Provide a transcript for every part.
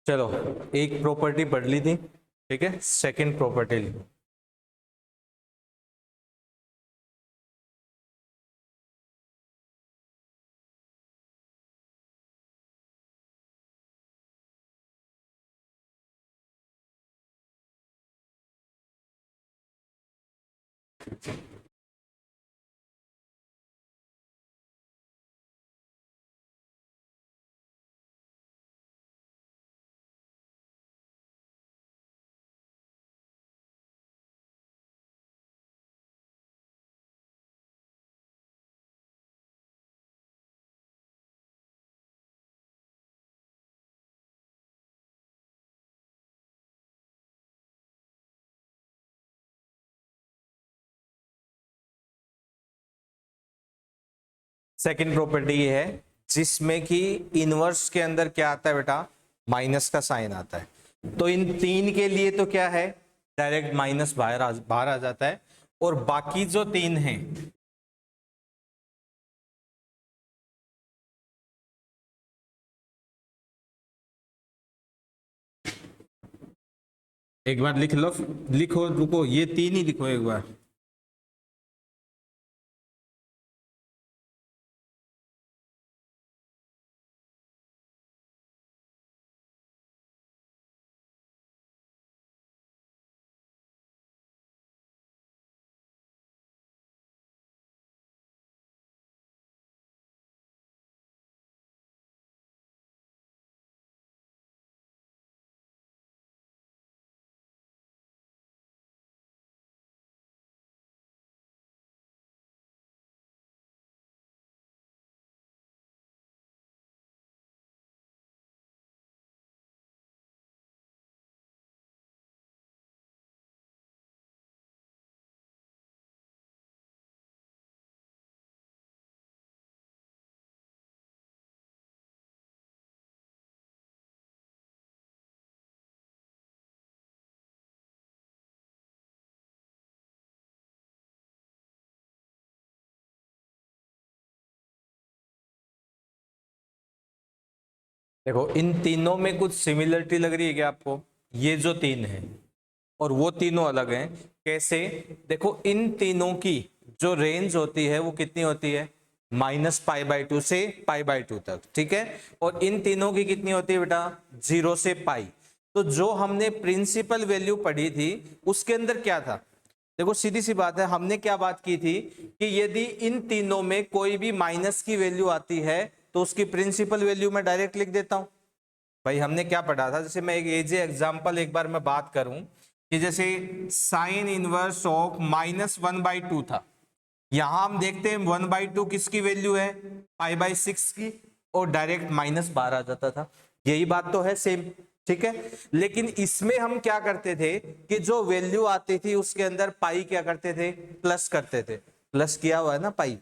चलो, एक प्रॉपर्टी पढ़ ली थी, ठीक है। सेकंड प्रॉपर्टी ली। सेकंड प्रॉपर्टी ये है जिसमें कि इनवर्स के अंदर क्या आता है बेटा, माइनस का साइन आता है। तो इन तीन के लिए तो क्या है, डायरेक्ट माइनस बाहर आ जाता है। और बाकी जो तीन हैं, एक बार लिख लो, लिखो, रुको, ये तीन ही लिखो एक बार। देखो, इन तीनों में कुछ सिमिलरिटी लग रही है क्या आपको? ये जो तीन है और वो तीनों अलग हैं, कैसे? देखो, इन तीनों की जो रेंज होती है वो कितनी होती है, -π/2 से π/2 तक, ठीक है। और इन तीनों की कितनी होती है बेटा, 0 से π। तो जो हमने प्रिंसिपल वैल्यू पढ़ी थी उसके अंदर क्या था? देखो, सीधी सी बात है, हमने क्या बात की थी कि यदि इन तीनों में कोई भी माइनस की वैल्यू आती है तो उसकी प्रिंसिपल वैल्यू मैं डायरेक्ट लिख देता हूं। भाई, हमने क्या पढ़ा था? जैसे मैं एक एजे एग्जांपल एक बार मैं बात करूं कि जैसे साइन इनवर्स ऑफ -1/2 था। यहां हम देखते हैं 1/2 किसकी वैल्यू है, π/6 की, और डायरेक्ट माइनस बाहर आ जाता था। यही बात तो है, सेम, ठीक है। लेकिन इसमें हम क्या करते थे कि जो वैल्यू आती थी उसके अंदर पाई क्या करते थे, प्लस करते थे। प्लस किया हुआ है ना पाई।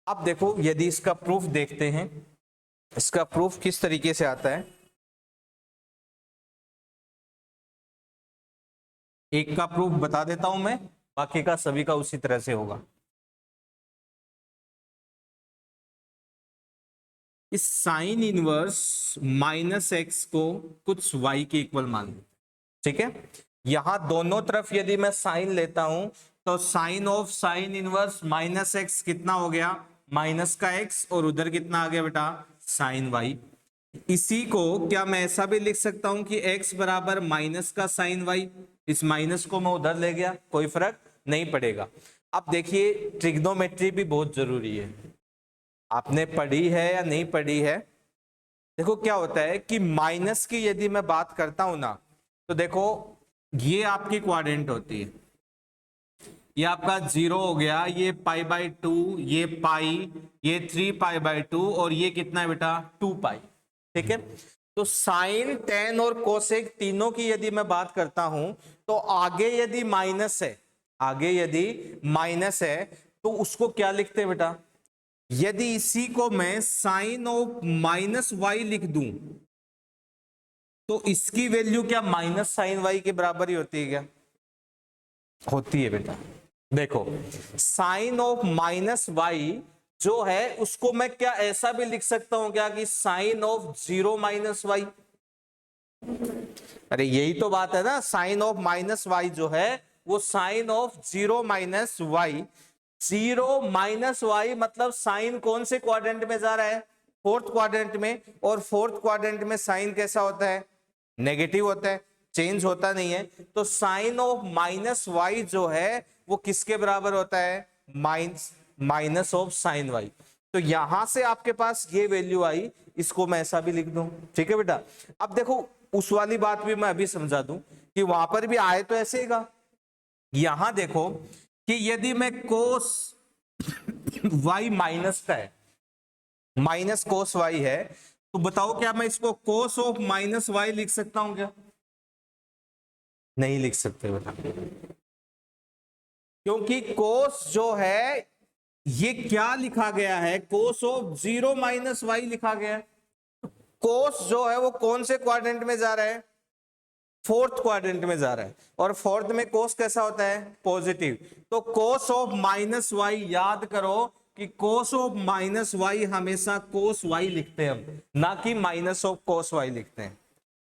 अब देखो, यदि इसका प्रूफ देखते हैं, इसका प्रूफ किस तरीके से आता है। एक का प्रूफ बता देता हूं मैं, बाकी का सभी का उसी तरह से होगा। इस साइन इनवर्स -x को कुछ y के इक्वल मान लेते हैं, ठीक है। यहां दोनों तरफ यदि मैं साइन लेता हूं तो sine of sine inverse -x कितना हो गया, माइनस का x, और उधर कितना आ गया बेटा, साइन y। इसी को क्या मैं ऐसा भी लिख सकता हूं कि x बराबर माइनस का साइन y, इस माइनस को मैं उधर ले गया, कोई फर्क नहीं पड़ेगा। अब देखिए, ट्रिग्नोमेट्री भी बहुत जरूरी है। आपने पढ़ी है या नहीं पढ़ी है? देखो, क्या होता है कि माइनस की यदि मैं बात करता हूं ना, तो देखो, ये आपकी क्वाड्रेंट होती है, ये आपका 0 हो गया, ये π/2, ये पाई, ये 3π/2, और ये कितना है बेटा, 2π, ठीक है। तो साइन, टेन और कोसेक तीनों की यदि मैं बात करता हूं तो आगे यदि माइनस है, आगे यदि माइनस है तो उसको क्या लिखते हैं बेटा? यदि इसी को मैं साइन ऑफ -y लिख दूं तो इसकी वैल्यू क्या माइनस साइन y के बराबर ही होती है क्या? होती है बेटा। देखो, साइन ऑफ -y जो है उसको मैं क्या ऐसा भी लिख सकता हूं क्या कि साइन ऑफ 0 - y? अरे यही तो बात है ना, साइन ऑफ माइनस वाई जो है वो sine of zero minus Y, zero minus Y मतलब साइन कौन से क्वाड्रेंट में जा रहा है, फोर्थ क्वाड्रेंट में, और फोर्थ क्वाड्रेंट में साइन कैसा होता है, नेगेटिव होता है, चेंज होता नहीं है। तो साइन ऑफ माइनस वाई जो है वो किसके बराबर होता है, माइनस ऑफ साइन वाई। तो यहां से आपके पास ये वैल्यू आई, इसको मैं ऐसा भी लिख दूं, ठीक है बेटा। अब देखो उस वाली बात भी मैं अभी समझा दूं कि वहां पर भी आए तो ऐसे ही का, यहां देखो कि यदि मैं कोस वाई माइनस का है, माइनस कोस वाई है, तो बताओ क्या मैं इसको कोस ऑफ माइनस वाई लिख सकता हूं क्या, नहीं लिख सकते बेटा, क्योंकि कोस जो है ये क्या लिखा गया है, cos of zero minus Y लिखा गया है। कोस जो है वो कौन से क्वाड्रेंट में जा रहा है, फोर्थ क्वाड्रेंट में जा रहा है, और फोर्थ में कोस कैसा होता है, पॉजिटिव। तो कोस ऑफ माइनस वाई, याद करो कि कोस ऑफ माइनस वाई हमेशा कोस वाई लिखते हैं हम, ना कि माइनस ऑफ कोस वाई लिखते हैं।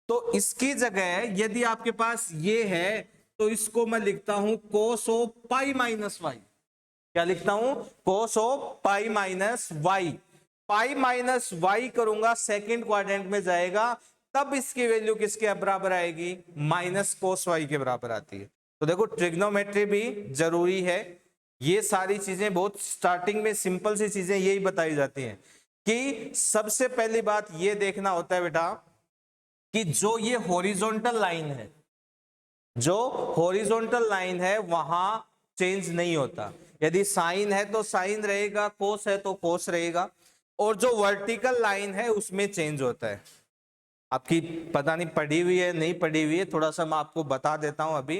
तो इसकी जगह यदि आपके पास ये है तो इसको मैं लिखता हूं cos of pi minus Y. क्या लिखता हूं, cos of pi minus Y. Pi minus Y करूंगा, सेकंड क्वाड्रेंट में जाएगा, तब इसकी वैल्यू किसके बराबर आएगी, माइनस कोस वाई के बराबर आती है। तो देखो ट्रिग्नोमेट्री भी जरूरी है, ये सारी चीजें बहुत स्टार्टिंग में सिंपल सी चीजें यही बताई जाती हैं कि सबसे पहली बात ये देखना होता है बेटा कि जो ये हॉरिजॉन्टल लाइन है, जो हॉरिजॉन्टल लाइन है वहां चेंज नहीं होता। यदि साइन है तो साइन रहेगा, कोस है तो कोस रहेगा, और जो वर्टिकल लाइन है उसमें चेंज होता है। आपकी पता नहीं पढ़ी हुई है नहीं पढ़ी हुई है, थोड़ा सा मैं आपको बता देता हूं अभी।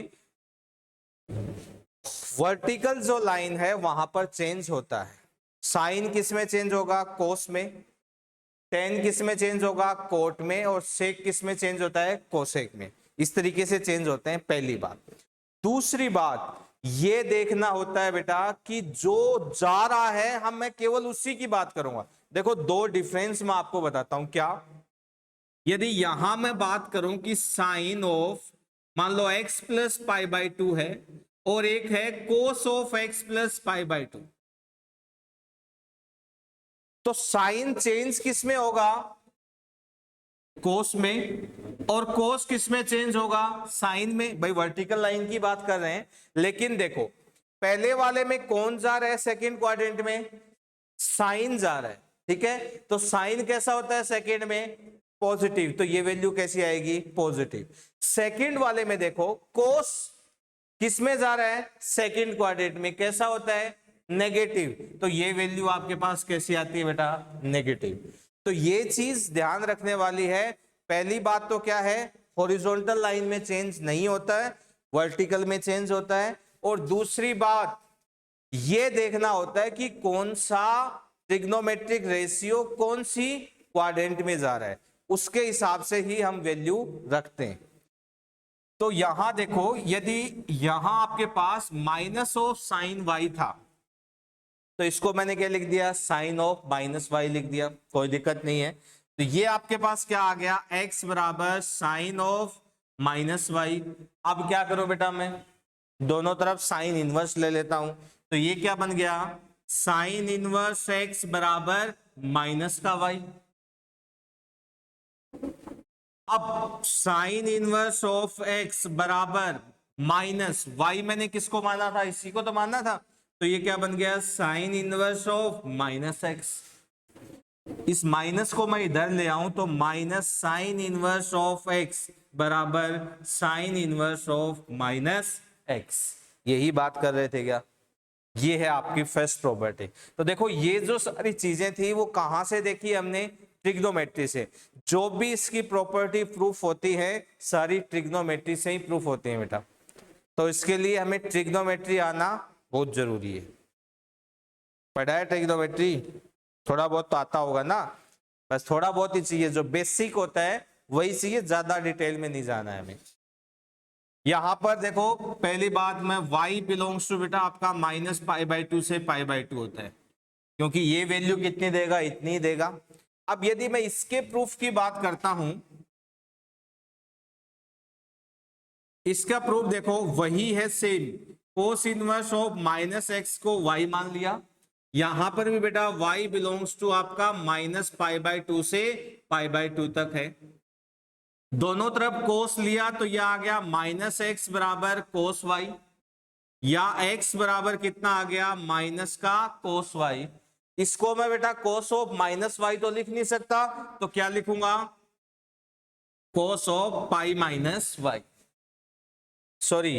वर्टिकल जो लाइन है वहां पर चेंज होता है। साइन किस में चेंज होगा, कोस में। टेन किस में चेंज होगा, कोट में। और सेक किस में चेंज होता है, कोसेक में। इस तरीके से चेंज होते हैं, पहली बात। दूसरी बात ये देखना होता है बेटा कि जो जा रहा है हम, मैं केवल उसी की बात करूंगा। देखो दो डिफरेंस मैं आपको बताता हूं। क्या, यदि यहां मैं बात करूं कि साइन ऑफ मान लो x plus pi by to है, और एक है cos of x plus pi by to, तो साइन चेंज किस में होगा, कोस में। और कोस किस में चेंज होगा, साइन में। भाई वर्टिकल लाइन की बात कर रहे हैं, लेकिन देखो पहले वाले में कौन जा रहा है, सेकंड क्वाड्रेंट में साइन जा रहा है, ठीक है। तो साइन कैसा होता है सेकंड में, पॉजिटिव, तो ये वैल्यू कैसी आएगी, पॉजिटिव। सेकंड वाले में देखो कोस किस में जा रहा है, सेकंड क्वाड्रेंट में, कैसा होता है, नेगेटिव, तो ये वैल्यू आपके पास कैसी आती है बेटा, नेगेटिव। तो ये चीज ध्यान रखने वाली है। पहली बात तो क्या है, हॉरिजॉन्टल लाइन में चेंज नहीं होता है, वर्टिकल में चेंज होता है। और दूसरी बात ये देखना होता है कि कौन सा ट्रिग्नोमेट्रिक रेशियो कौन सी क्वाड्रेंट में जा रहा है, उसके हिसाब से ही हम वैल्यू रखते हैं। तो यहां देखो यदि यहां आपके पास माइनस ऑफ साइन वाई था, तो इसको मैंने क्या लिख दिया, साइन ऑफ माइनस वाई लिख दिया, कोई दिक्कत नहीं है। तो ये आपके पास क्या आ गया, x बराबर साइन ऑफ माइनस वाई। अब क्या करो बेटा, मैं दोनों तरफ साइन इनवर्स ले लेता हूं, तो ये क्या बन गया, साइन इनवर्स x बराबर माइनस का y। अब साइन इनवर्स ऑफ x बराबर माइनस y, मैंने किसको माना था, इसी को तो माना था। तो ये क्या बन गया, sine inverse of minus x. इस माइनस को मैं इधर ले आऊं तो minus sine inverse of x बराबर sine inverse of minus x. यही बात कर रहे थे क्या, ये है आपकी फर्स्ट प्रॉपर्टी। तो देखो ये जो सारी चीजें थी वो कहां से देखी हमने, ट्रिग्नोमेट्री से। जो भी इसकी प्रॉपर्टी प्रूफ होती है सारी ट्रिग्नोमेट्री से ही प्रूफ होती है बेटा। तो इसके लिए हमें ट्रिग्नोमेट्री आना बहुत जरूरी है। पढ़ा है ट्रिग्नोमेट्री, थोड़ा बहुत तो आता होगा ना, बस थोड़ा बहुत ही चाहिए, जो बेसिक होता है वही चाहिए, ज्यादा डिटेल में नहीं जाना है हमें। यहां पर देखो पहली बात में y बिलोंग्स टू बेटा आपका माइनस पाई बाई टू से पाई बाई टू होता है, क्योंकि ये वैल्यू कितनी देगा, इतनी देगा। अब यदि मैं इसके प्रूफ की बात करता हूं इसका प्रूफ देखो वही है same, cos inverse of minus x को y मान लिया, यहां पर भी बेटा y बिलोंग्स टू आपका माइनस पाई बाय 2 से पाई बाय 2 तक है। दोनों तरफ कोस लिया तो यह आ गया माइनस एक्स बराबर कोस वाई, या x बराबर कितना आ गया माइनस का कोस वाई। इसको मैं बेटा कोस ऑफ माइनस वाई तो लिख नहीं सकता, तो क्या लिखूंगा cos of pi minus Y. Sorry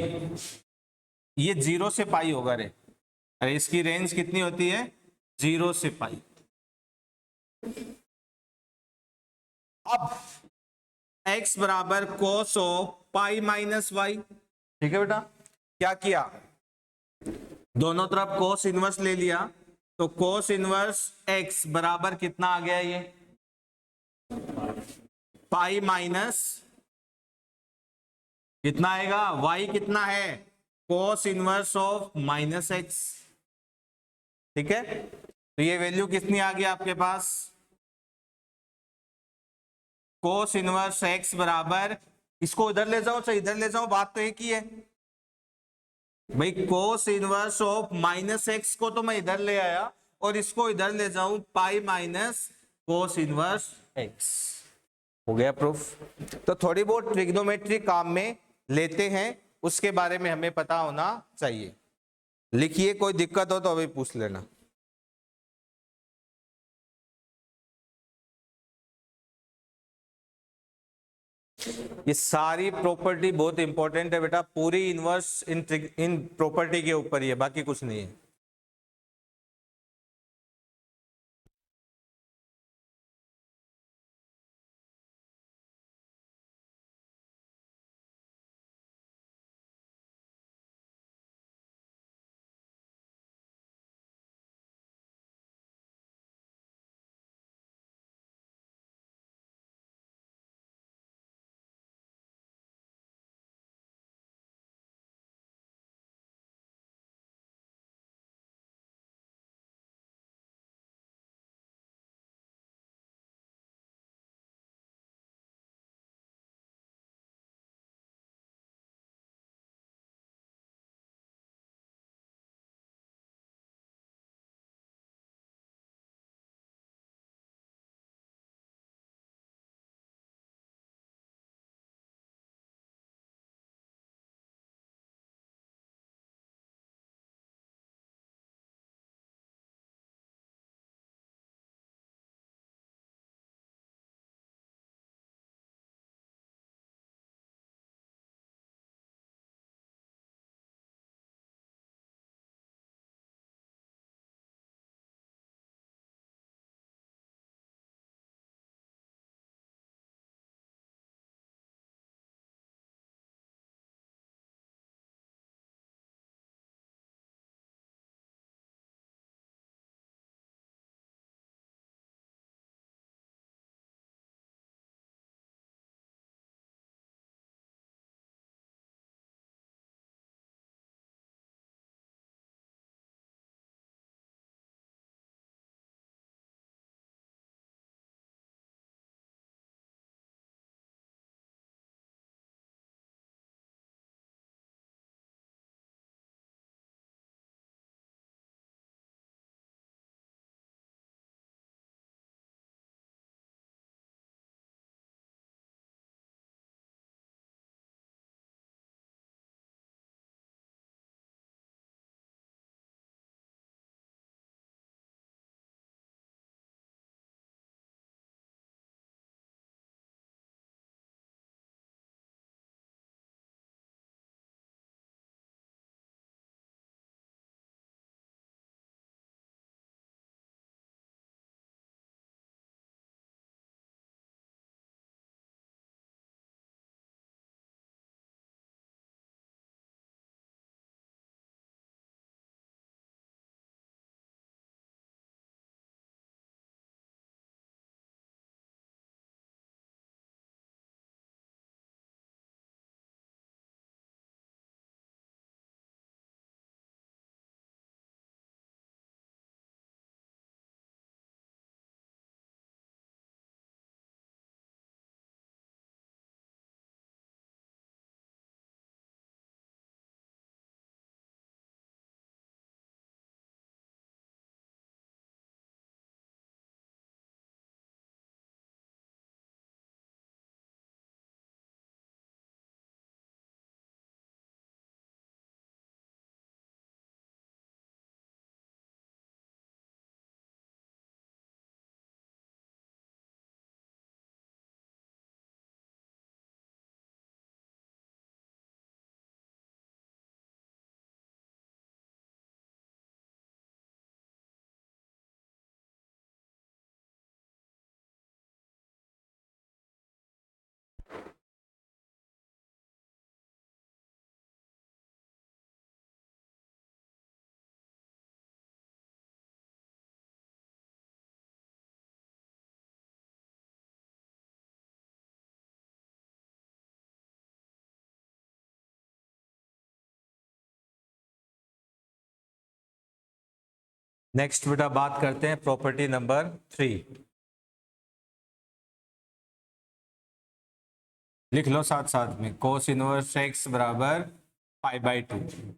ये 0 से पाई होगा रे, अरे इसकी रेंज कितनी होती है 0 से पाई। अब x बराबर cos of pi minus Y, ठीक है बेटा। क्या किया, दोनों तरफ कोस इनवर्स ले लिया, तो कोस इनवर्स x बराबर कितना आ गया ये पाई माइनस कितना आएगा y कितना है cos inverse of minus x, ठीक है। तो ये वैल्यू कितनी आ गई आपके पास, कोस इनवर्स एक्स बराबर, इसको इधर ले जाओ चाहे इधर ले जाओ, बात तो एक ही है भाई। Cos inverse of minus x को तो मैं इधर ले आया और इसको इधर ले जाऊं pi minus cos inverse x, हो गया प्रूफ। तो थोड़ी बहुत ट्रिग्नोमेट्री काम में लेते हैं, उसके बारे में हमें पता होना चाहिए। लिखिए, कोई दिक्कत हो तो अभी पूछ लेना। ये सारी प्रॉपर्टी बहुत इंपॉर्टेंट है बेटा, पूरी इनवर्स इन प्रॉपर्टी के ऊपर ही है, बाकी कुछ नहीं है। नेक्स्ट बेटा बात करते हैं प्रॉपर्टी नंबर 3। लिख लो साथ साथ में, कोस इनवर्स एक्स बराबर π/2।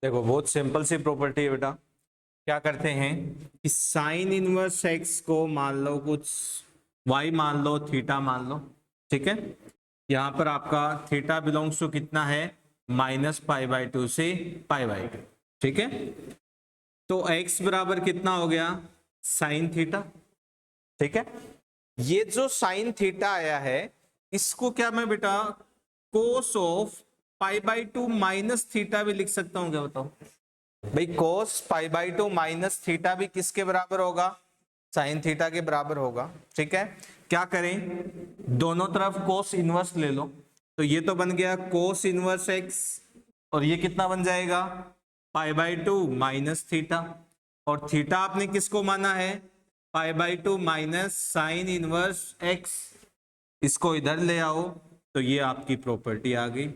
देखो बहुत सिंपल सी प्रॉपर्टी है बेटा। क्या करते हैं कि साइन इनवर्स एक्स को मान लो कुछ वाई मान लो, थीटा मान लो, ठीक है। यहां पर आपका थीटा बिलोंग्स टू कितना है, -π/2 से π/2, ठीक है। तो x बराबर कितना हो गया, साइन थीटा, ठीक है। ये जो साइन थीटा आया है इसको क्या मैं बेटा कोस ऑफ π/2 माइनस थीटा भी लिख सकता हूं क्या, बताओ भाई। कोस π/2 माइनस थीटा भी किसके बराबर होगा, साइन थीटा के बराबर होगा, ठीक है। क्या करें, दोनों तरफ कोस इनवर्स ले लो, तो ये तो बन गया कोस इनवर्स एक्स, और ये कितना बन जाएगा π/2 माइनस थीटा, और थीटा आपने किसको माना है, π/2 माइनस साइन इनवर्स एक्स। इसको इधर ले आओ तो ये आपकी प्रॉपर्टी आ गई,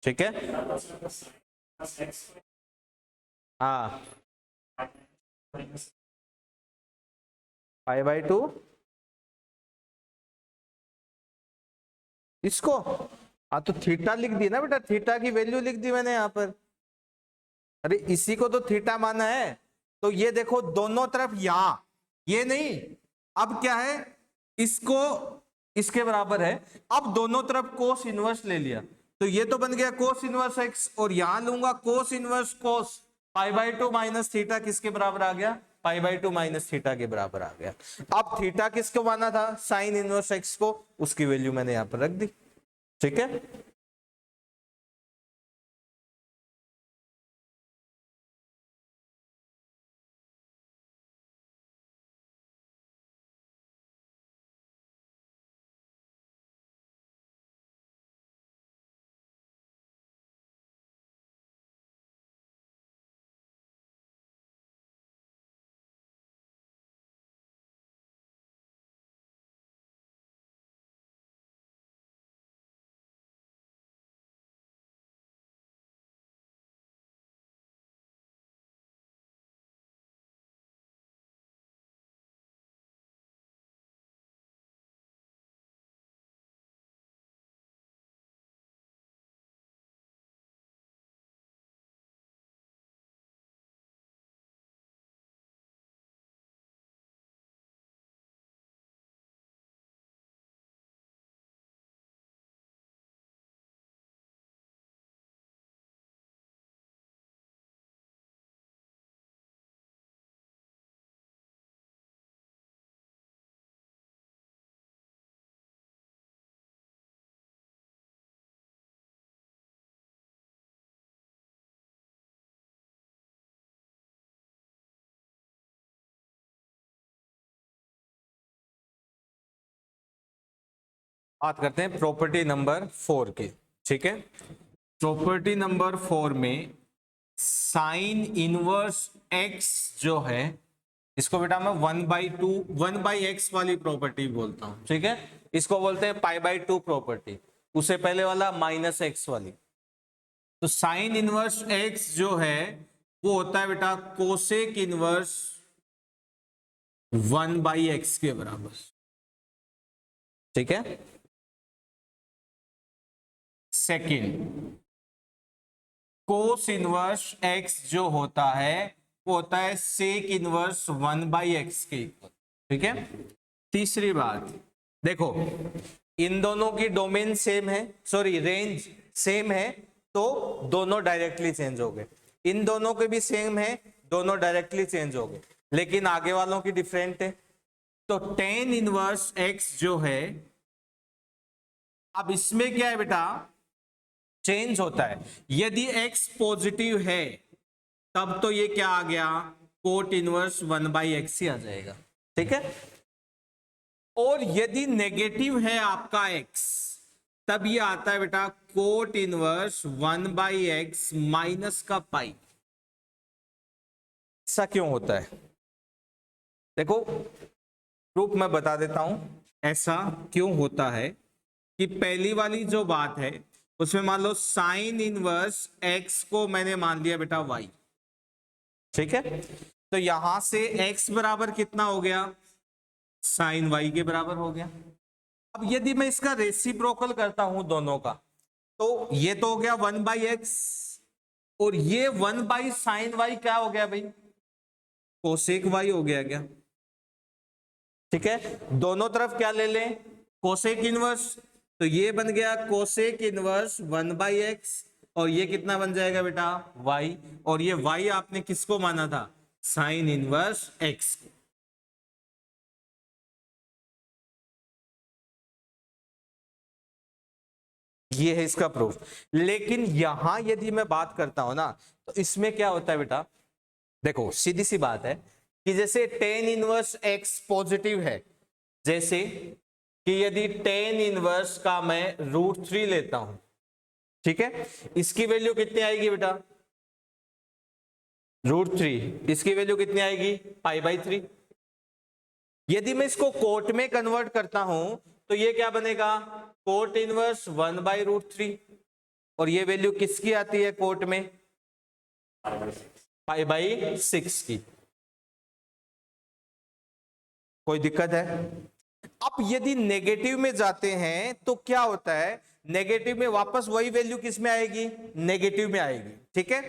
ठीक है। हाँ π/2 इसको, हाँ तो थीटा लिख दी ना बेटा, थीटा की वैल्यू लिख दी मैंने यहां पर। अरे इसी को तो थीटा माना है, तो ये देखो दोनों तरफ यहां, ये नहीं, अब क्या है, इसको इसके बराबर है, अब दोनों तरफ कोस इनवर्स ले लिया, तो ये तो बन गया कोस इनवर्स एक्स, और यहां लूंगा cos inverse cos π/2 minus theta, किसके बराबर आ गया, π/2 माइनस थीटा के बराबर आ गया। अब थीटा किसको माना था, साइन इनवर्स एक्स को, उसकी वैल्यू मैंने यहां पर रख दी, ठीक है। बात करते हैं प्रॉपर्टी नंबर 4 की, ठीक है। प्रॉपर्टी नंबर 4 में साइन इनवर्स एक्स जो है इसको बेटा मैं 1/2 1/x वाली प्रॉपर्टी बोलता हूं, ठीक है। इसको बोलते हैं π/2 प्रॉपर्टी, उससे पहले वाला -x वाली। तो साइन इनवर्स x जो है वो होता है बेटा कोसेक इनवर्स 1/x के बराबर, ठीक है। सेकंड, कोस इनवर्स x जो होता है वो होता है सेक इनवर्स 1/x के इक्वल, ठीक है। तीसरी बात देखो, इन दोनों की डोमेन सेम है, सॉरी रेंज सेम है, तो दोनों डायरेक्टली चेंज हो गए। इन दोनों के भी सेम है, दोनों डायरेक्टली चेंज हो गए, लेकिन आगे वालों की डिफरेंट है। तो tan इनवर्स x जो है, अब इसमें क्या है बेटा, चेंज होता है। यदि x पॉजिटिव है तब तो ये क्या आ गया, कोट इनवर्स 1/x ही आ जाएगा, ठीक है। और यदि नेगेटिव है आपका x, तब ये आता है बेटा कोट इनवर्स 1/x माइनस का पाई। ऐसा क्यों होता है, देखो प्रूफ मैं बता देता हूं ऐसा क्यों होता है। कि पहली वाली जो बात है उसमें मान लो साइन इनवर्स x को मैंने मान लिया बेटा y, ठीक है। तो यहां से x बराबर कितना हो गया, साइन y के बराबर हो गया। अब यदि मैं इसका रेसिप्रोकल करता हूं दोनों का, तो ये तो हो गया 1/x और ये 1/sin y क्या हो गया भाई, कोसेक y हो गया क्या, ठीक है। दोनों तरफ क्या ले लें, कोसेक इनवर्स, तो ये बन गया कोसेक इनवर्स 1/x और ये कितना बन जाएगा बेटा y, और ये y आपने किसको माना था, साइन इनवर्स x को। ये है इसका प्रूफ। लेकिन यहां यदि मैं बात करता हूं ना, तो इसमें क्या होता है बेटा, देखो सीधी सी बात है कि जैसे tan इनवर्स x पॉजिटिव है, जैसे कि यदि tan इनवर्स का मैं √3 लेता हूं, ठीक है, इसकी वैल्यू कितनी आएगी बेटा, √3, इसकी वैल्यू कितनी आएगी π/3। यदि मैं इसको कोट में कन्वर्ट करता हूं तो ये क्या बनेगा, कोट इनवर्स 1/√3, और ये वैल्यू किसकी आती है कोट में, π/6 की। कोई दिक्कत है। अब यदि नेगेटिव में जाते हैं तो क्या होता है, नेगेटिव में वापस वही वैल्यू किस में आएगी, नेगेटिव में आएगी, ठीक है।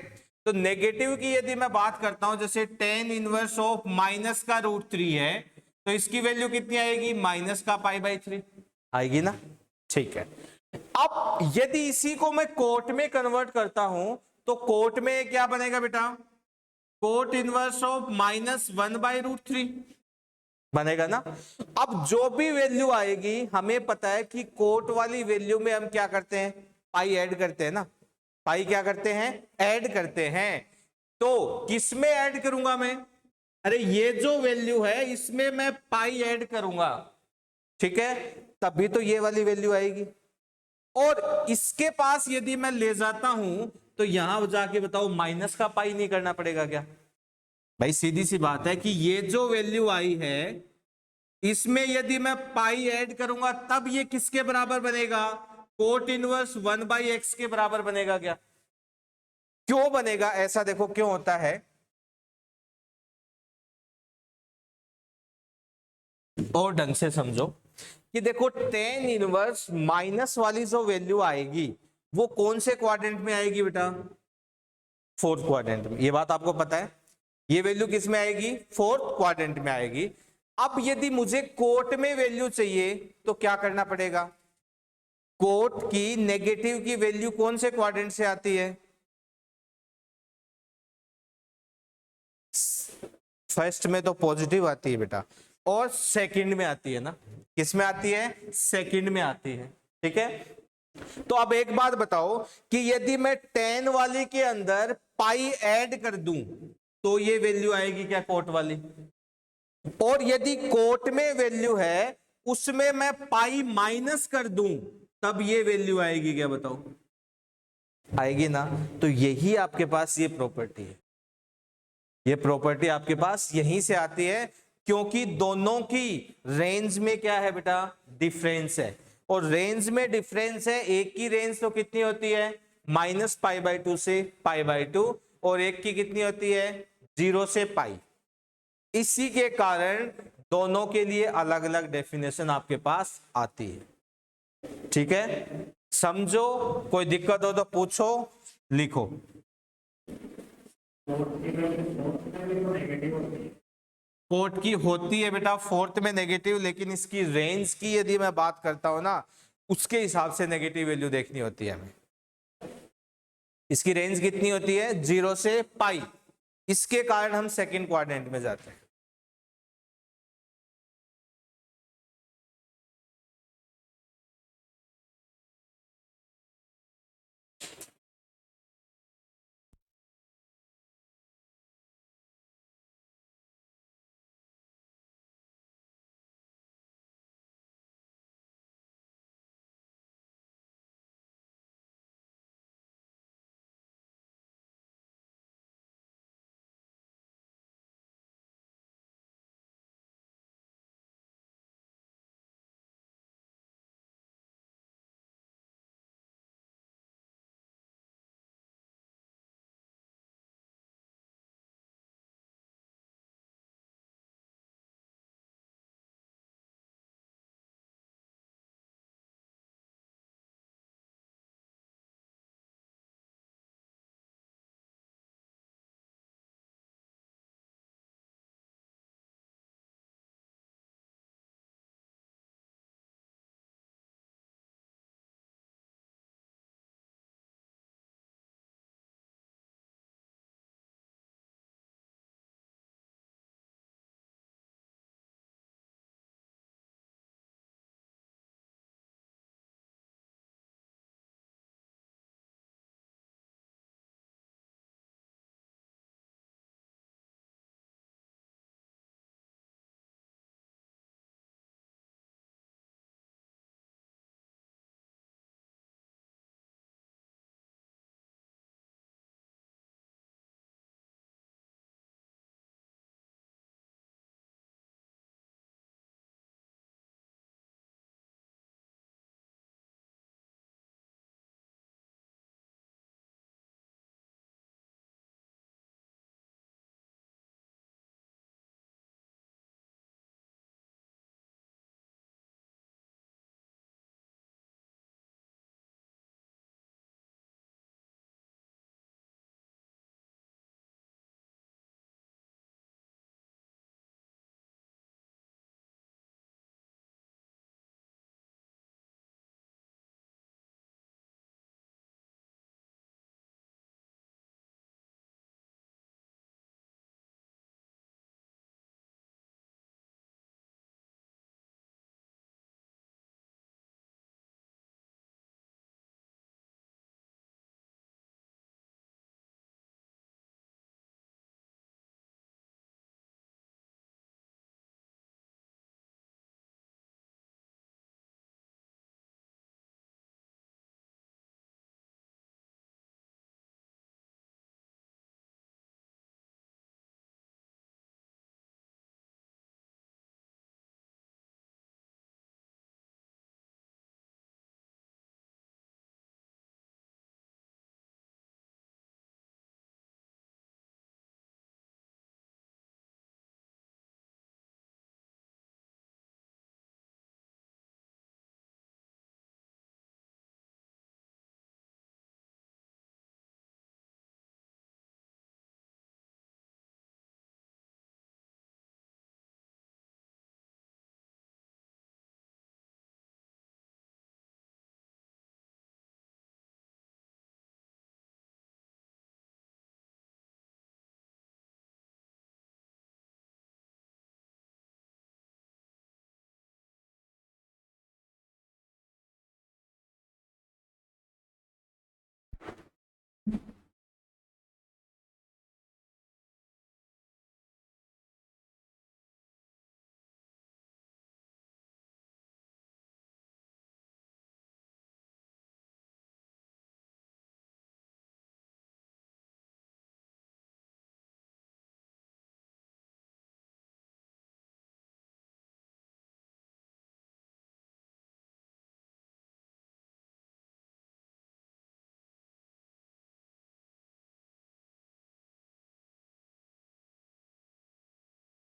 तो नेगेटिव की यदि मैं बात करता हूं, जैसे tan इनवर्स ऑफ माइनस का √3 है, तो इसकी वैल्यू कितनी आएगी, माइनस का π/3 आएगी ना, ठीक है। अब यदि इसी को मैं कोट में कन्वर्ट करता हूं, तो कोट में क्या बनेगा बेटा, कोट इनवर्स ऑफ -1/√3 बनेगा ना। अब जो भी वैल्यू आएगी, हमें पता है कि कोट वाली वैल्यू में हम क्या करते हैं, पाई ऐड करते हैं ना, पाई क्या करते हैं, ऐड करते हैं। तो किस में ऐड करूंगा मैं, अरे ये जो वैल्यू है इसमें मैं पाई ऐड करूंगा, ठीक है, तभी तो ये वाली वैल्यू आएगी। और इसके पास यदि मैं ले जाता हूं तो यहां जाके बताओ माइनस का पाई नहीं करना पड़ेगा क्या, भाई सीधी सी बात है कि ये जो वैल्यू आई है इसमें यदि मैं पाई ऐड करूंगा तब ये किसके बराबर बनेगा, कोट इनवर्स 1/x के बराबर बनेगा क्या, क्यों बनेगा ऐसा, देखो क्यों होता है। और ढंग से समझो कि देखो tan इनवर्स माइनस वाली जो वैल्यू आएगी वो कौन से क्वाड्रेंट में आएगी बेटा, फोर्थ क्वाड्रेंट में, ये बात आपको पता है। ये वैल्यू किस में आएगी, फोर्थ क्वाड्रेंट में आएगी। अब यदि मुझे कोट में वैल्यू चाहिए तो क्या करना पड़ेगा, कोट की नेगेटिव की वैल्यू कौन से क्वाड्रेंट से आती है, फर्स्ट में तो पॉजिटिव आती है बेटा, और सेकंड में आती है ना, किस में आती है, सेकंड में आती है, ठीक है। तो अब एक बात बताओ कि यदि मैं tan वाली के अंदर पाई ऐड कर दूं तो ये वैल्यू आएगी क्या, कोट वाली, और यदि कोट में वैल्यू है उसमें मैं पाई माइनस कर दूं तब ये वैल्यू आएगी क्या, बताओ आएगी ना। तो यही आपके पास ये प्रॉपर्टी है, ये प्रॉपर्टी आपके पास यहीं से आती है, क्योंकि दोनों की रेंज में क्या है बेटा, डिफरेंस है। और रेंज में डिफरेंस है, एक की रेंज तो कितनी होती है, -π/2 से π/2, और एक की कितनी होती है, 0 से पाई। इसी के कारण दोनों के लिए अलग अलग डेफिनेशन आपके पास आती है। ठीक है, समझो, कोई दिक्कत हो तो पूछो, लिखो। कोट की होती है बेटा फोर्थ में नेगेटिव, लेकिन इसकी रेंज की यदि मैं बात करता हूं ना, उसके हिसाब से नेगेटिव वैल्यू देखनी होती है हमें। इसकी रेंज कितनी होती है, 0 से पाई। इसके कारण हम सेकंड क्वाड्रेंट में जाते हैं।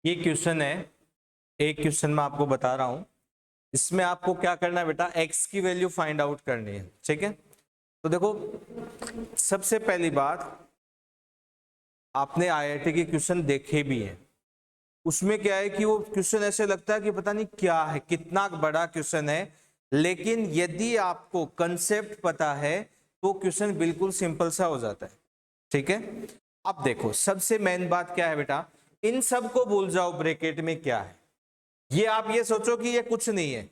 ये क्वेश्चन है, एक क्वेश्चन मैं आपको बता रहा हूं, इसमें आपको क्या करना है बेटा, x की वैल्यू फाइंड आउट करनी है। ठीक है, तो देखो सबसे पहली बात, आपने आईआईटी के क्वेश्चन देखे भी हैं, उसमें क्या है कि वो क्वेश्चन ऐसे लगता है कि पता नहीं क्या है, कितना बड़ा क्वेश्चन है, लेकिन यदि आपको कंसेप्ट पता है तो क्वेश्चन बिल्कुल सिंपल सा हो जाता है। ठीक है, अब देखो सबसे मेन बात क्या है बेटा, इन सब को भूल जाओ ब्रैकेट में क्या है, ये आप ये सोचो कि ये कुछ नहीं है।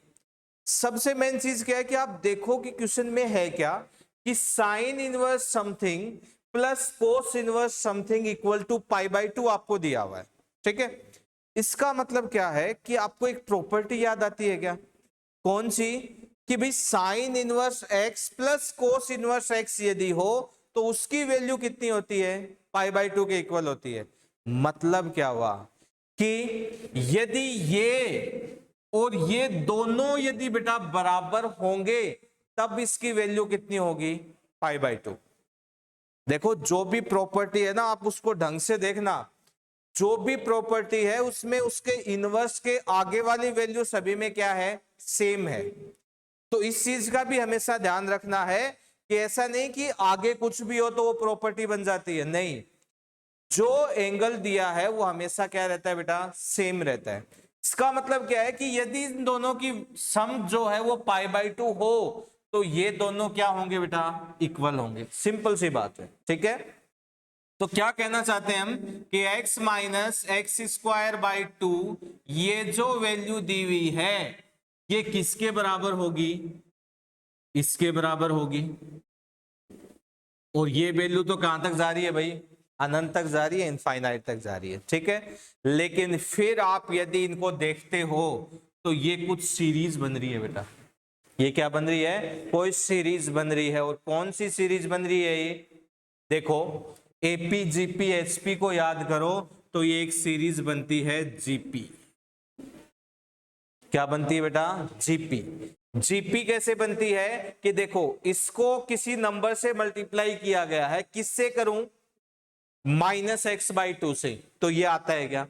सबसे मेन चीज क्या है कि आप देखो कि क्वेश्चन में है क्या, कि sine inverse something plus cos inverse something equal to pi by 2 आपको दिया हुआ है। ठीक है, इसका मतलब क्या है कि आपको एक प्रॉपर्टी याद आती है क्या, कौन सी, कि भाई sign inverse X plus cos inverse x यदि हो तो उसकी वैल्यू कितनी होती है, पाई बाई 2 के इक्वल होती है। मतलब क्या हुआ कि यदि ये और ये दोनों यदि बेटा बराबर होंगे तब इसकी वैल्यू कितनी होगी, पाई बाई 2। देखो जो भी प्रॉपर्टी है ना, आप उसको ढंग से देखना, जो भी प्रॉपर्टी है उसमें उसके इनवर्स के आगे वाली वैल्यू सभी में क्या है, सेम है। तो इस चीज का भी हमेशा ध्यान रखना है कि ऐसा नहीं कि आगे कुछ भी हो तो वो प्रॉपर्टी बन जाती है, नहीं, जो एंगल दिया है वो हमेशा क्या रहता है बेटा, सेम रहता है। इसका मतलब क्या है कि यदि इन दोनों की सम जो है वो पाई बाई 2 हो तो ये दोनों क्या होंगे बेटा, इक्वल होंगे, सिंपल सी बात है। ठीक है, तो क्या कहना चाहते हैं हम कि x minus x square by 2 ये जो वैल्यू दी हुई है ये किसके बराबर होगी, इसके बराबर होगी। और ये वैल्यू तो कहां तक जा रही है भाई, अनंत तक जा रही है, इनफाइनाइट तक जा रही है। ठीक है, लेकिन फिर आप यदि इनको देखते हो तो ये कुछ सीरीज बन रही है बेटा, ये क्या बन रही है, कोई सीरीज बन रही है। और कौन सी सीरीज बन रही है ये, देखो एपी जीपी एचपी को याद करो तो ये एक सीरीज बनती है जीपी। क्या बनती है बेटा, जीपी। जीपी कैसे बनती है कि देखो इसको किसी नंबर से मल्टीप्लाई किया गया है, किससे करूं, माइनस एक्स बाई 2 से, तो ये आता है क्या,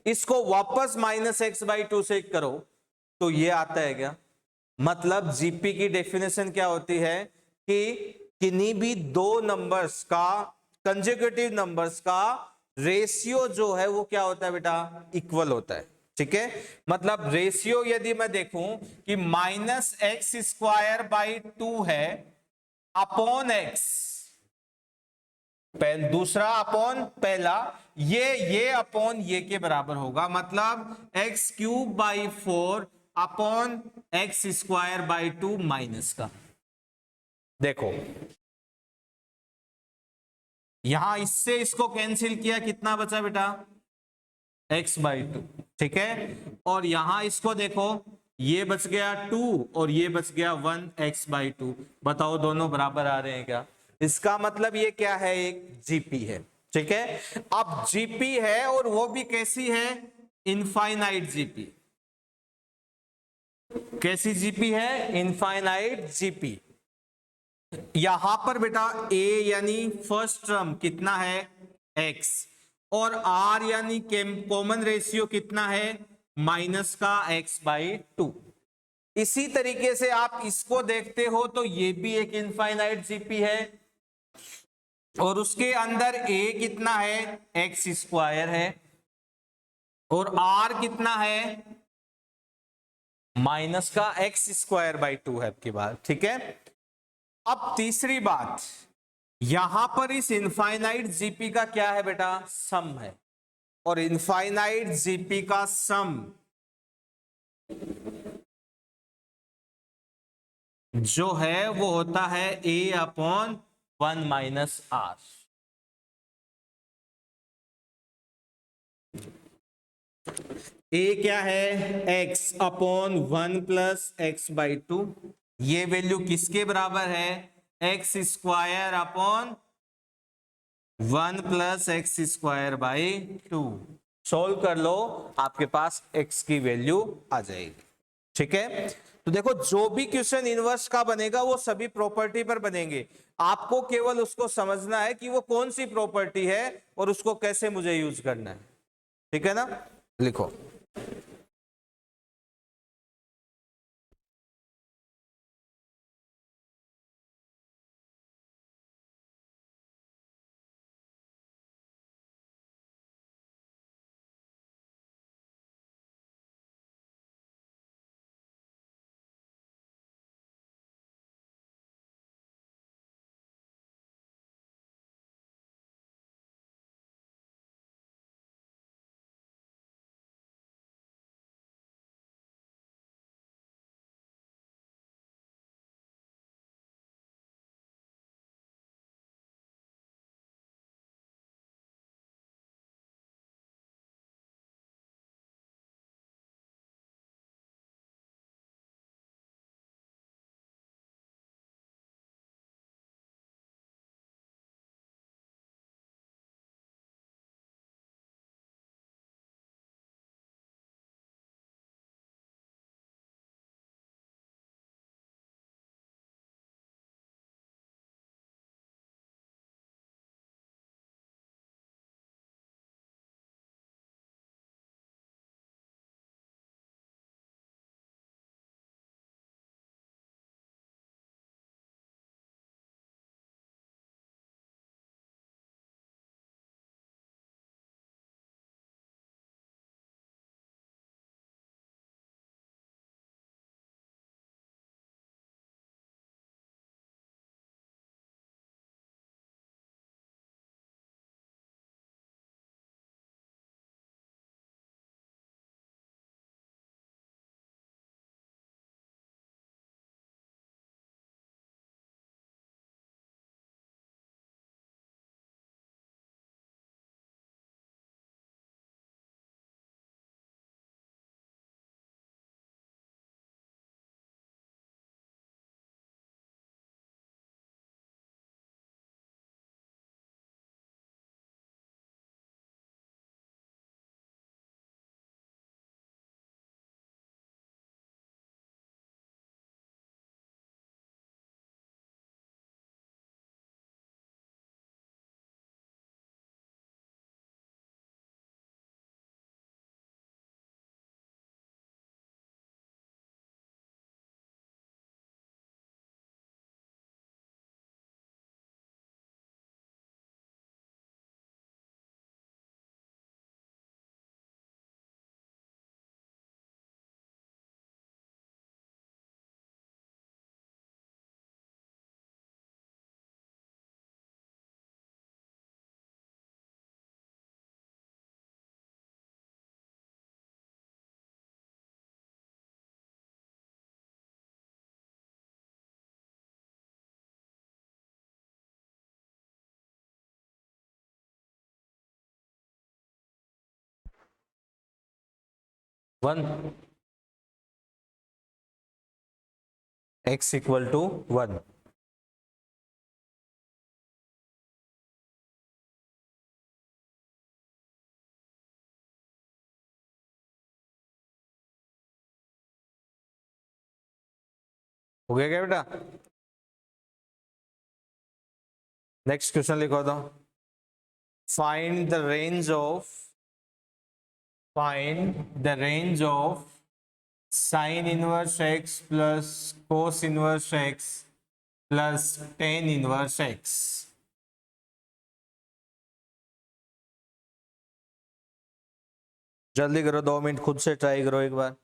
इसको वापस माइनस एक्स बाई 2 से करो तो ये आता है क्या। मतलब जीपी की डेफिनेशन क्या होती है कि किन्हीं भी दो नंबर्स का, कंसेक्यूटिव नंबर्स का रेशियो जो है वो क्या होता है बेटा, इक्वल होता है। ठीक है, मतलब रेशियो यदि मैं देखूं कि माइनस एक्स स्क्वायर बाई 2 है अपॉन एक्स, दूसरा अपॉन पहला, ये अपॉन ये के बराबर होगा, मतलब x cube by 4 upon x square by 2 minus का। देखो यहां इससे इसको कैंसिल किया, कितना बचा बेटा, एक्स बाई 2। ठीक है, और यहां इसको देखो, ये बच गया 2 और ये बच गया 1 एक्स बाई 2। बताओ दोनों बराबर आ रहे हैं क्या, इसका मतलब ये क्या है, एक जीपी है। ठीक है, अब जीपी है और वो भी कैसी है, इनफाइनाइट जीपी। कैसी जीपी है, इनफाइनाइट जीपी। यहां पर बेटा a यानी फर्स्ट टर्म कितना है, x, और r यानी कॉमन रेशियो कितना है, माइनस का x बाई 2। इसी तरीके से आप इसको देखते हो तो ये भी एक इनफाइनाइट जीपी है और उसके अंदर a कितना है, एक्स स्क्वायर है, और r कितना है, माइनस का एक्स स्क्वायर बाई 2 है आपकी बात। ठीक है, अब तीसरी बात, यहां पर इस इनफाइनाइट जीपी का क्या है बेटा, सम है, और इनफाइनाइट जीपी का सम जो है वो होता है a upon 1 minus R. a क्या है, x upon 1 plus X by 2, ये वैल्यू किसके बराबर है, X square upon 1 plus X square by 2। Solve कर लो, आपके पास x की वैल्यू आ जाएगी। ठीक है, तो देखो जो भी क्वेश्चन इनवर्स का बनेगा वो सभी प्रॉपर्टी पर बनेंगे, आपको केवल उसको समझना है कि वो कौन सी प्रॉपर्टी है और उसको कैसे मुझे यूज करना है। ठीक है ना, लिखो। One, x equal to 1। हो गया क्या बेटा? नेक्स्ट क्वेश्चन लिखो तो, find the range of, find the range of sine inverse X plus cos inverse X plus tan inverse X. जल्दी करो, 2 मिनट, खुद से ट्राई करो एक बार।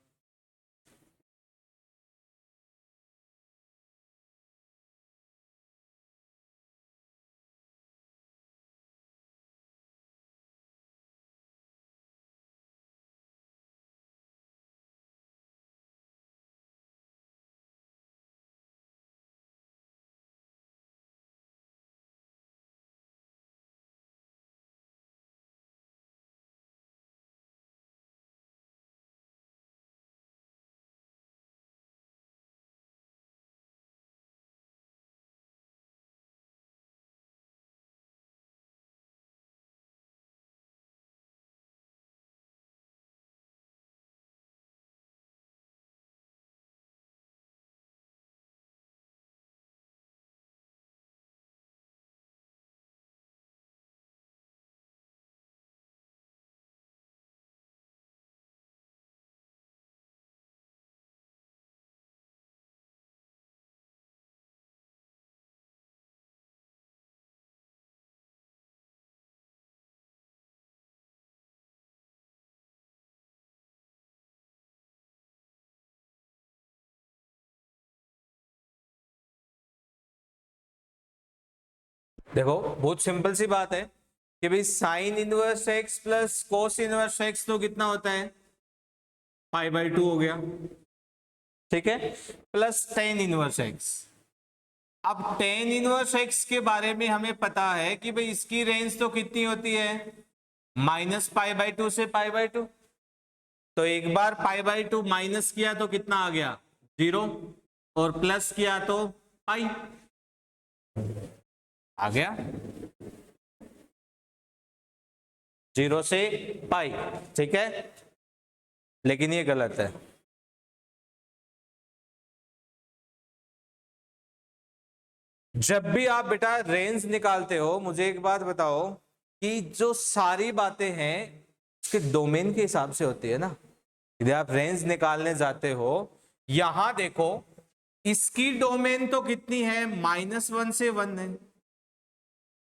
देखो बहुत सिंपल सी बात है कि भाई sign inverse X plus cos inverse x तो कितना होता है, पाई/2 हो गया, ठीक है, प्लस टेन इनवर्स एक्स। अब टेन इनवर्स एक्स के बारे में हमें पता है कि भाई इसकी रेंज तो कितनी होती है, -पाई/2 से पाई/2। तो एक बार पाई/2 माइनस किया तो कितना आ गया, 0, और प्लस किया तो पाई आ गया, 0 से पाई, ठीक है। लेकिन ये गलत है, जब भी आप बेटा रेंज निकालते हो मुझे एक बात बताओ कि जो सारी बातें हैं उसके डोमेन के हिसाब से होती है ना। यदि आप रेंज निकालने जाते हो, यहां देखो इसकी डोमेन तो कितनी है, -1 से 1 है,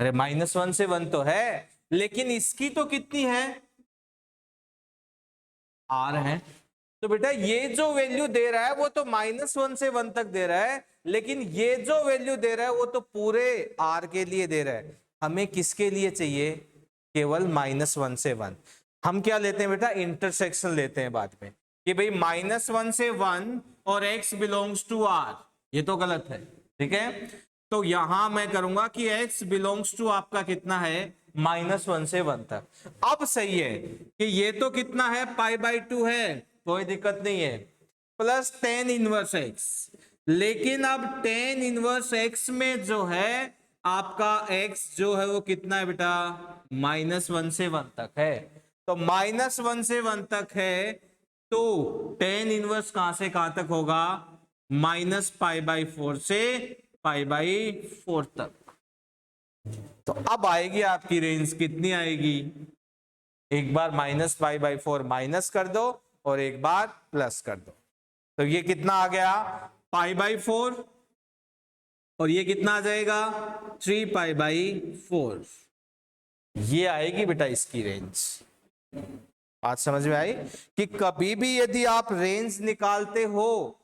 अरे -1 से 1 तो है, लेकिन इसकी तो कितनी है, R है। तो बेटा ये जो वैल्यू दे रहा है वो तो -1 से 1 तक दे रहा है, लेकिन ये जो वैल्यू दे रहा है वो तो पूरे R के लिए दे रहा है। हमें किसके लिए चाहिए, केवल -1 से 1। हम क्या लेते हैं बेटा, इंटरसेक्शन लेते हैं बाद में, कि भाई -1 से 1 और x बिलोंग्स टू R, ये तो गलत है, ठीक है। तो यहां मैं करूंगा कि x बिलोंग्स टू आपका कितना है, -1 से 1 तक। अब सही है कि ये तो कितना है, पाई/2 है, कोई दिक्कत नहीं है, प्लस टेन इनवर्स एक्स। लेकिन अब टेन इनवर्स एक्स में जो है आपका x जो है वो कितना है बेटा, -1 से 1 तक है। तो -1 से 1 तक है, तो टेन इनवर्स कहां से कहां तक होगा, -पाई/4 से पाई/4 तक। तो अब आएगी आपकी रेंज, कितनी आएगी, एक बार -पाई/4 माइनस कर दो और एक बार प्लस कर दो, तो ये कितना आ गया, पाई/4, और ये कितना आ जाएगा, 3 पाई/4। ये आएगी बेटा इसकी रेंज। बात समझ में आई कि कभी भी यदि आप रेंज निकालते हो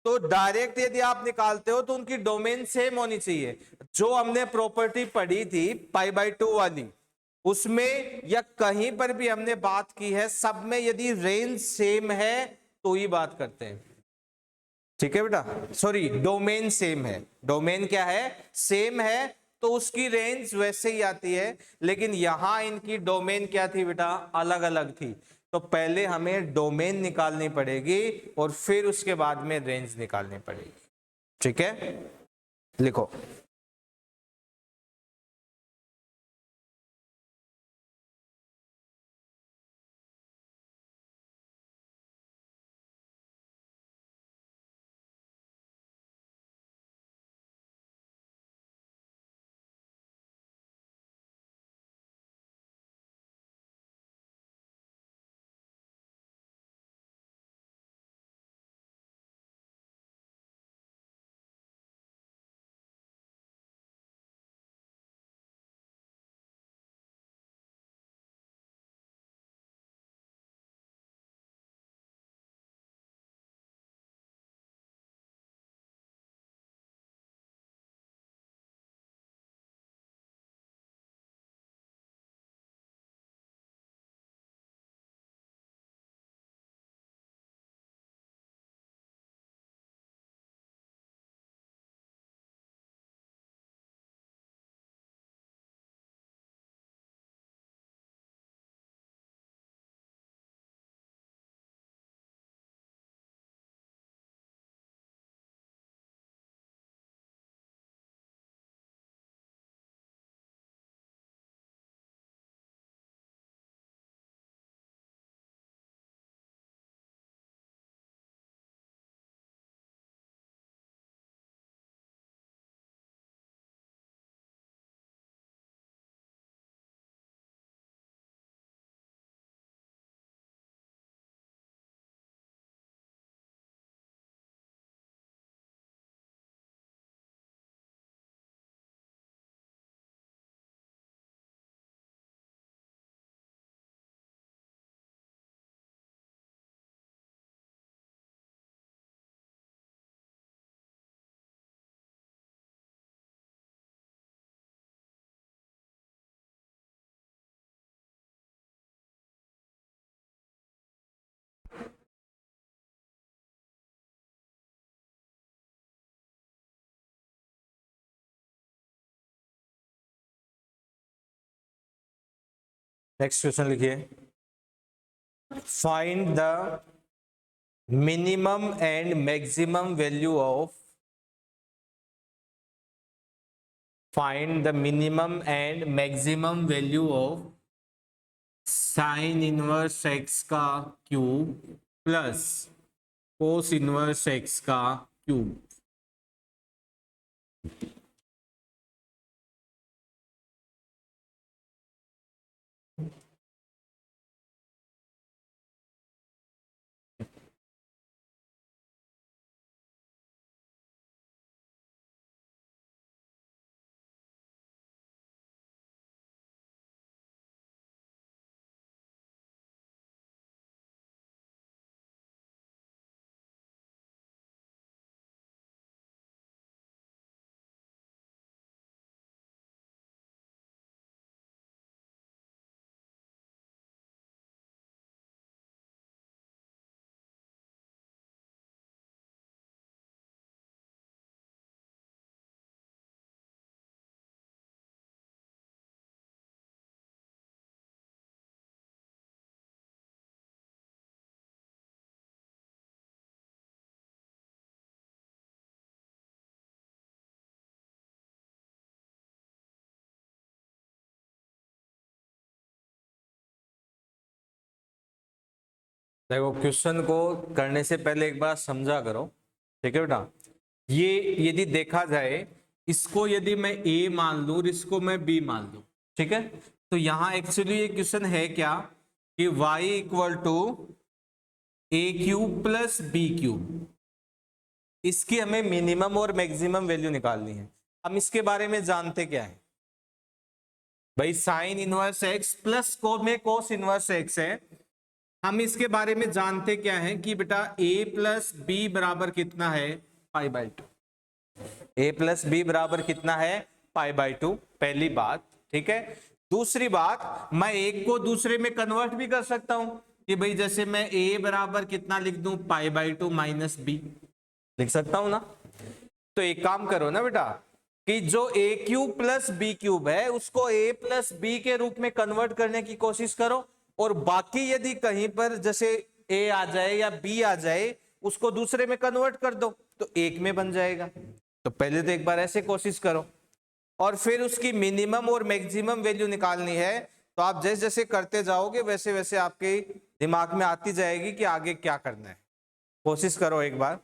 तो डायरेक्ट यदि आप निकालते हो तो उनकी डोमेन सेम होनी चाहिए। जो हमने प्रॉपर्टी पढ़ी थी पाई/2 वाली, उसमें या कहीं पर भी हमने बात की है, सब में यदि रेंज सेम है तो ही बात करते हैं, ठीक है बेटा। सॉरी, डोमेन सेम है, डोमेन क्या है, सेम है, तो उसकी रेंज वैसे ही आती है। लेकिन यहां इनकी डोमेन क्या थी बेटा, अलग अलग थी, तो पहले हमें डोमेन निकालनी पड़ेगी और फिर उसके बाद में रेंज निकालनी पड़ेगी, ठीक है। लिखो। नेक्स्ट क्वेश्चन लिखिए, find the minimum and maximum value of, find the minimum and maximum value of sine inverse x का cube plus cos inverse x का क्यूब। देखो क्वेश्चन को करने से पहले एक बार समझा करो, ठीक है बेटा। ये यदि देखा जाए, इसको यदि मैं ए मान लूं और इसको मैं बी मान लूं, ठीक है, तो यहां एक्चुअली ये क्वेश्चन है क्या कि y equal to A cube plus B cube, इसकी हमें मिनिमम और मैक्सिमम वैल्यू निकालनी है। हम इसके बारे में जानते क्या है भाई, sign inverse X plus cos inverse x है। हम इसके बारे में जानते क्या है कि बेटा a प्लस बी बराबर कितना है, pi by two. a plus B बराबर कितना है, पाई बाई टू, पहली बात, ठीक है। दूसरी बात, मैं एक को दूसरे में कन्वर्ट भी कर सकता हूं कि भाई जैसे मैं a बराबर कितना लिख दूं, pi by two minus B, लिख सकता हूं ना। तो एक काम करो ना बेटा कि जो a cube plus B cube है उसको a प्लस बी के रूप में कन्वर्ट करने की कोशिश करो, और बाकी यदि कहीं पर जैसे a आ जाए या b आ जाए उसको दूसरे में कन्वर्ट कर दो तो एक में बन जाएगा। तो पहले तो एक बार ऐसे कोशिश करो, और फिर उसकी मिनिमम और मैक्सिमम वैल्यू निकालनी है। तो आप जैसे जैसे करते जाओगे वैसे वैसे आपके दिमाग में आती जाएगी कि आगे क्या करना है। कोशिश करो एक बार।